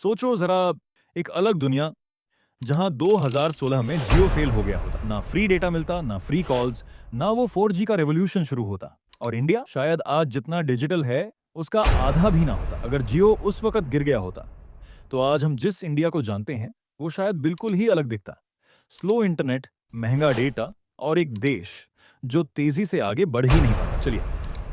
सोचो जरा, एक अलग दुनिया जहां 2016 में जियो फेल हो गया होता। ना फ्री डेटा मिलता, ना फ्री कॉल्स, ना वो 4G का रेवोल्यूशन शुरू होता। और इंडिया शायद आज जितना डिजिटल है उसका आधा भी ना होता अगर जियो उस वक्त गिर गया होता। तो आज हम जिस इंडिया को जानते हैं वो शायद बिल्कुल ही अलग दिखता। स्लो इंटरनेट, महंगा डेटा और एक देश जो तेजी से आगे बढ़ ही नहीं पाता। चलिए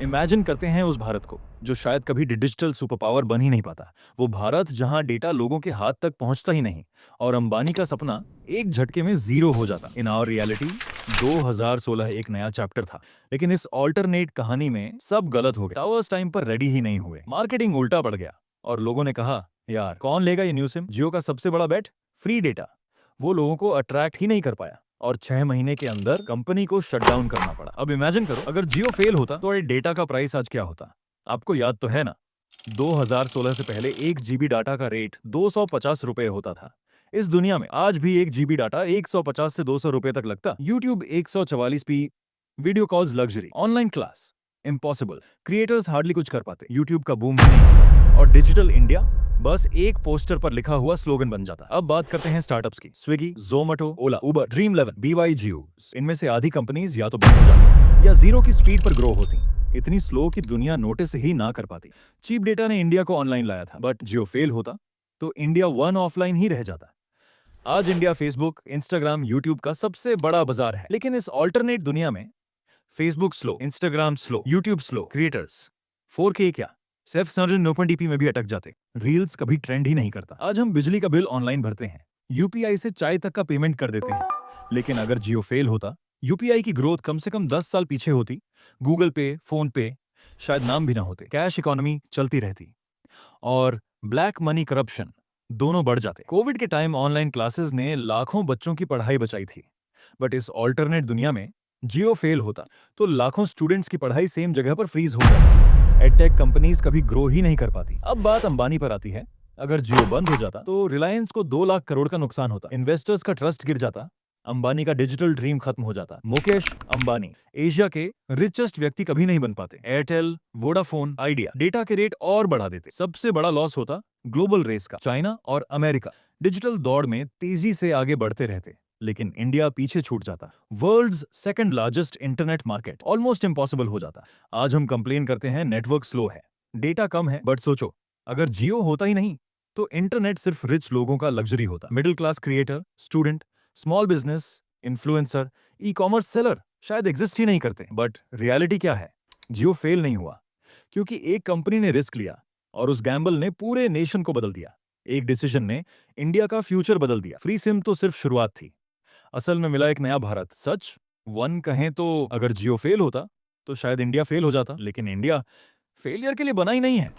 इमेजिन करते हैं उस भारत को जो शायद कभी डिजिटल सुपर पावर बन ही नहीं पाता। वो भारत जहां डेटा लोगों के हाथ तक पहुंचता ही नहीं और अंबानी का सपना एक झटके में जीरो हो जाता। इन आवर रियलिटी 2016 एक नया चैप्टर था, लेकिन इस ऑल्टरनेट कहानी में सब गलत हो गया। टावर्स टाइम पर रेडी ही नहीं हुए, मार्केटिंग उल्टा पड़ गया और लोगों ने कहा यार कौन लेगा ये न्यू सिम। जियो का सबसे बड़ा बेट फ्री डेटा, वो लोगों को अट्रैक्ट ही नहीं कर पाया और 6 महीने के अंदर कंपनी को शट डाउन करना पड़ा। अब इमेजिन करो अगर जियो फेल होता तो ये डेटा का प्राइस आज क्या होता। आपको याद तो है ना, 2016 से पहले 1 GB डाटा का रेट 250 रुपए होता था। इस दुनिया में आज भी 1 GB डाटा 150 से 200 रुपए तक लगता। YouTube 144p, video calls luxury, online class impossible, creators hardly कुछ कर पाते, यूट्यूब का बूम ही नहीं होता और डिजिटल इंडिया बस एक पोस्टर पर लिखा हुआ स्लोगन बन जाता। अब बात करते हैं स्टार्टअप्स की। स्विगी, जोमेटो, ओला, उबर, ड्रीम 11, BYGO, इनमें से आधी कंपनीज या तो बंद हो जाती या जीरो की स्पीड पर ग्रो होती। इतनी स्लो कि दुनिया नोटिस ही ना कर पाती। चीप डेटा ने इंडिया को ऑनलाइन लाया था, बट जियो फेल होता तो इंडिया वन ऑफलाइन ही रह जाता। आज इंडिया फेसबुक, इंस्टाग्राम, यूट्यूब का सबसे बड़ा बाजार है, लेकिन इस ऑल्टरनेट दुनिया में Facebook slow, Instagram slow, YouTube slow, creators 4K क्या सिर्फ सर्जन 920p में भी अटक जाते। रील्स कभी ट्रेंड ही नहीं करता। आज हम बिजली का बिल ऑनलाइन भरते हैं, यूपीआई से चाय तक का पेमेंट कर देते हैं। लेकिन अगर जियो फेल होता, यूपीआई की ग्रोथ कम से कम 10 साल पीछे होती। गूगल पे, फोन पे शायद नाम भी ना होते। कैश इकोनॉमी चलती रहती और ब्लैक मनी करप्शन दोनों बढ़ जाते। कोविड के टाइम ऑनलाइन क्लासेस ने लाखों बच्चों की पढ़ाई बचाई थी, बट इस ऑल्टरनेट दुनिया में जियो फेल होता तो लाखों स्टूडेंट्स की पढ़ाई सेम जगह पर फ्रीज हो जाती। एडटेक कंपनीज कभी ग्रो ही नहीं कर पाती। अब बात अंबानी पर आती है। अगर जियो बंद हो जाता तो रिलायंस को 2 लाख करोड़ का नुकसान होता, इन्वेस्टर्स का ट्रस्ट गिर जाता, अंबानी का डिजिटल ड्रीम खत्म हो जाता। मुकेश अंबानी एशिया के रिचेस्ट व्यक्ति कभी नहीं बन पाते। एयरटेल, वोडाफोन, आइडिया डेटा के रेट और बढ़ा देते। सबसे बड़ा लॉस होता ग्लोबल रेस का। चाइना और अमेरिका डिजिटल दौड़ में तेजी से आगे बढ़ते रहते, लेकिन इंडिया पीछे छूट जाता। World's second largest internet market almost impossible हो जाता। आज हम कंप्लेन करते हैं नेटवर्क स्लो है, डेटा कम है, बट सोचो अगर जियो होता ही नहीं तो इंटरनेट सिर्फ रिच लोगों का लग्जरी होता। Middle class creator, student, small business, influencer, e commerce seller शायद एग्जिस्ट ही नहीं करते। बट रियलिटी क्या है? जियो फेल नहीं हुआ क्योंकि एक कंपनी ने रिस्क लिया और उस गैम्बल ने पूरे नेशन को बदल दिया। एक डिसीजन ने इंडिया का फ्यूचर बदल दिया। फ्री सिम तो सिर्फ शुरुआत थी, असल में मिला एक नया भारत। सच वन कहें तो अगर जियो फेल होता तो शायद इंडिया फेल हो जाता, लेकिन इंडिया फेलियर के लिए बना ही नहीं है।